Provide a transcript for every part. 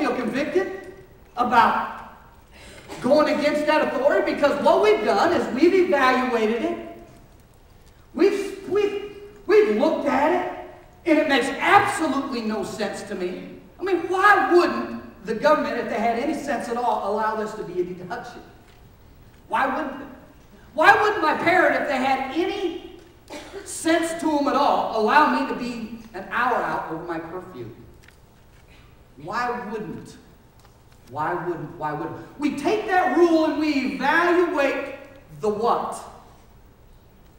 feel convicted about going against that authority, because what we've done is we've evaluated it. We've looked at it, and it makes absolutely no sense to me. I mean, why wouldn't the government, if they had any sense at all, allow this to be a deduction? Why wouldn't they? Why wouldn't my parent, if they had any sense to them at all, allow me to be an hour out over my curfew? Why wouldn't? Why wouldn't? Why wouldn't? We take that rule and we evaluate the what.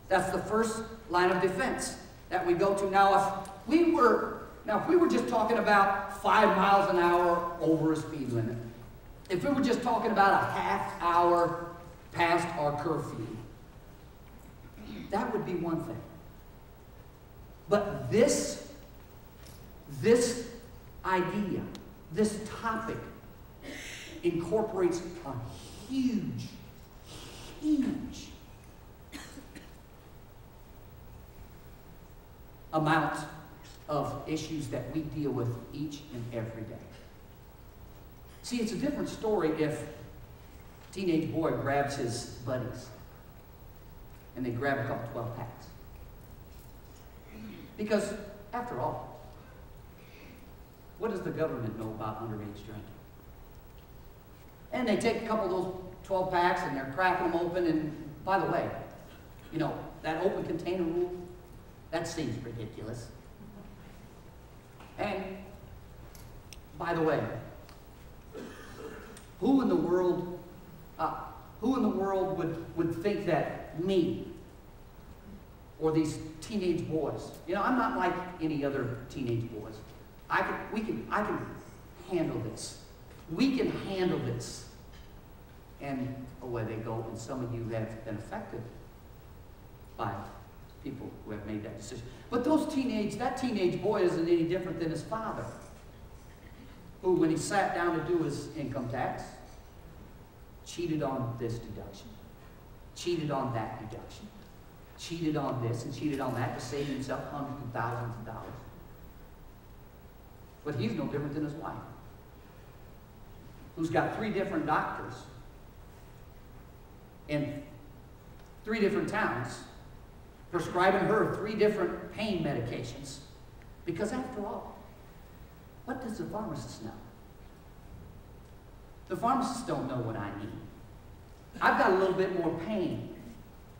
That's the first line of defense that we go to. Now, if we were just talking about 5 miles an hour over a speed limit, if we were just talking about a half hour past our curfew, that would be one thing. But this idea, this topic, incorporates a huge amount of issues that we deal with each and every day. See, it's a different story if a teenage boy grabs his buddies and they grab a couple 12 packs. Because, after all, what does the government know about underage drinking? And they take a couple of those 12 packs and they're cracking them open. And by the way, you know, that open container rule, that seems ridiculous. And by the way, who in the world would think that me or these teenage boys, you know, I'm not like any other teenage boys. I can handle this. We can handle this. And away they go, and some of you have been affected by people who have made that decision. But that teenage boy isn't any different than his father, who, when he sat down to do his income tax, cheated on this deduction, cheated on that deduction, cheated on this and cheated on that to save himself hundreds of thousands of dollars. But he's no different than his wife, who's got 3 different doctors in 3 different towns prescribing her 3 different pain medications. Because after all, what does the pharmacist know? The pharmacists don't know what I need. I've got a little bit more pain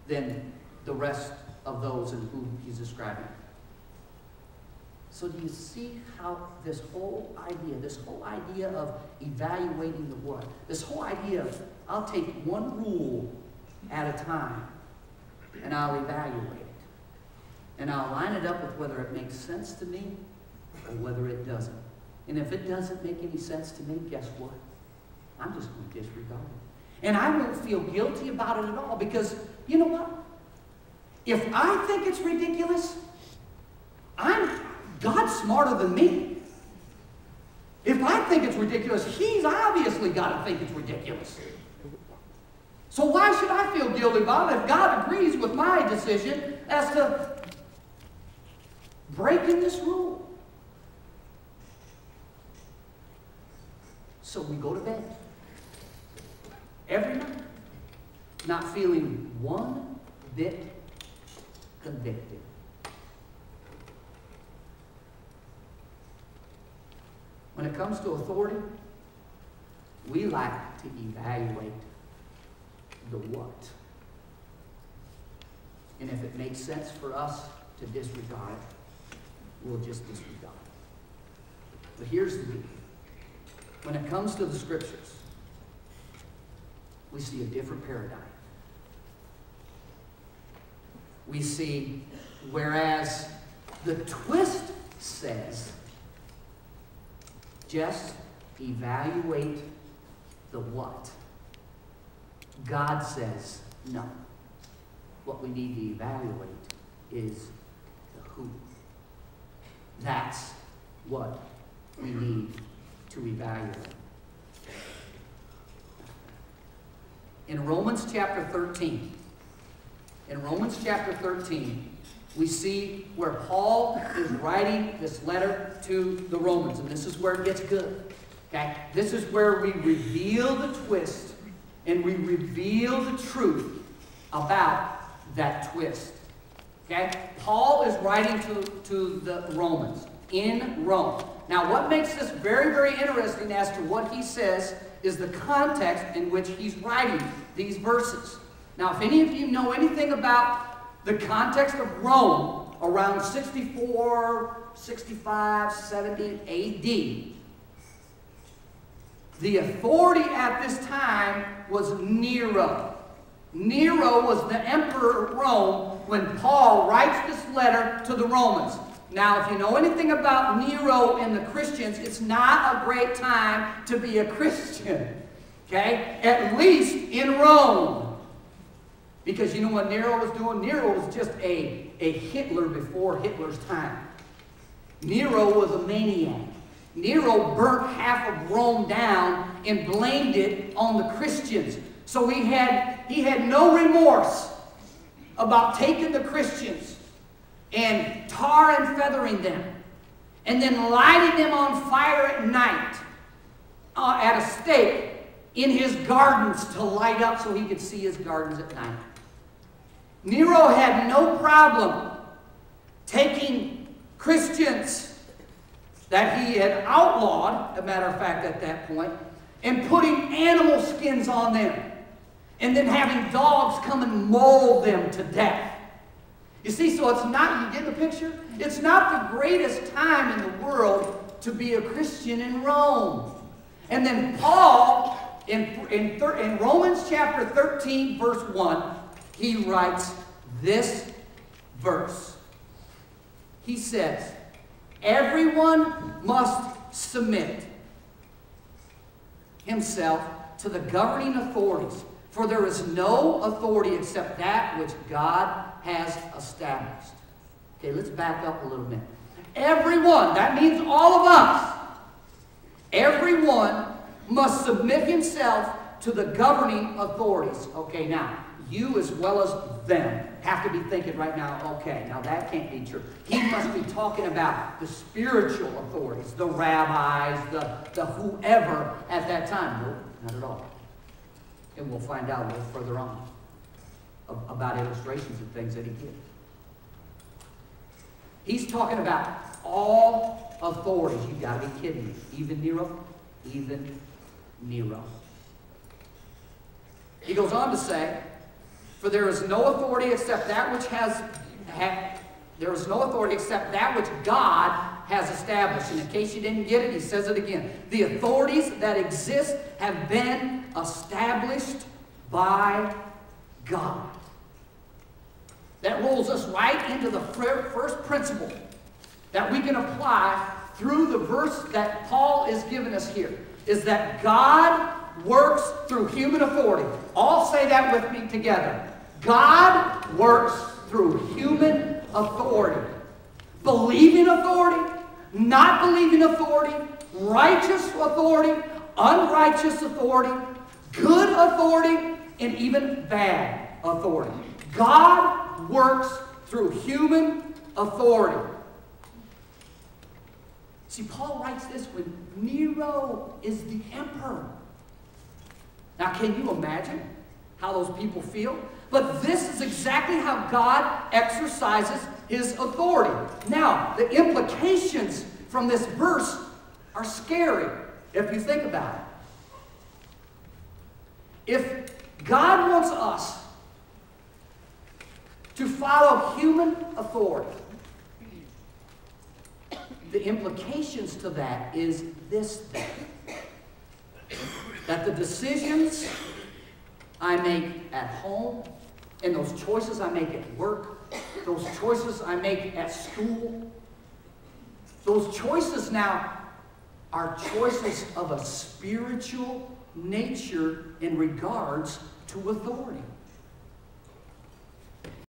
than the rest of those in whom he's describing. So do you see how this whole idea of evaluating the what, this whole idea of I'll take one rule at a time and I'll evaluate it. And I'll line it up with whether it makes sense to me or whether it doesn't. And if it doesn't make any sense to me, guess what? I'm just going to disregard it. And I won't feel guilty about it at all, because you know what? If I think it's ridiculous, God's smarter than me. If I think it's ridiculous, He's obviously got to think it's ridiculous. So why should I feel guilty about it if God agrees with my decision as to breaking this rule? So we go to bed every night not feeling one bit convicted. When it comes to authority, we like to evaluate the what. And if it makes sense for us to disregard it, we'll just disregard it. But here's the deal. When it comes to the Scriptures, we see a different paradigm. We see, whereas the twist says, just evaluate the what, God says, no. What we need to evaluate is the who. That's what we need to evaluate. In Romans chapter 13, we see where Paul is writing this letter to the Romans, and this is where it gets good. Okay? This is where we reveal the twist and we reveal the truth about that twist. Okay? Paul is writing to the Romans in Rome. Now, what makes this very, very interesting as to what he says is the context in which he's writing these verses. Now, if any of you know anything about the context of Rome around 64, 65, 70 A.D., the authority at this time was Nero. Nero was the emperor of Rome when Paul writes this letter to the Romans. Now, if you know anything about Nero and the Christians, it's not a great time to be a Christian. Okay? At least in Rome. Because you know what Nero was doing? Nero was just a Hitler before Hitler's time. Nero was a maniac. Nero burnt half of Rome down and blamed it on the Christians. So he had no remorse about taking the Christians and tar and feathering them and then lighting them on fire at night at a stake in his gardens to light up so he could see his gardens at night. Nero had no problem taking Christians that he had outlawed, as a matter of fact, at that point, and putting animal skins on them, and then having dogs come and maul them to death. You see, so it's not, you get the picture? It's not the greatest time in the world to be a Christian in Rome. And then Paul, in Romans chapter 13, verse 1, he writes this verse. He says, everyone must submit himself to the governing authorities, for there is no authority except that which God has established. Okay, let's back up a little bit. Everyone, that means all of us, everyone must submit himself to the governing authorities. Okay, now, you as well as them have to be thinking right now, okay, now that can't be true. He must be talking about the spiritual authorities, the rabbis, the whoever at that time. No, not at all. And we'll find out a little further on about illustrations and things that he did. He's talking about all authorities. You've got to be kidding me. Even Nero? Even Nero. He goes on to say, for there is no authority except that which there is no authority except that which God has established. And in case you didn't get it, he says it again. The authorities that exist have been established by God. That rolls us right into the first principle that we can apply through the verse that Paul is giving us here, is that God works through human authority. All say that with me together. God works through human authority. Believing authority, not believing authority, righteous authority, unrighteous authority, good authority, and even bad authority. God works through human authority. See, Paul writes this when Nero is the emperor. Now, can you imagine how those people feel? But this is exactly how God exercises his authority. Now, the implications from this verse are scary if you think about it. If God wants us to follow human authority, the implications to that is this thing. That the decisions I make at home, and those choices I make at work, those choices I make at school, those choices now are choices of a spiritual nature in regards to authority.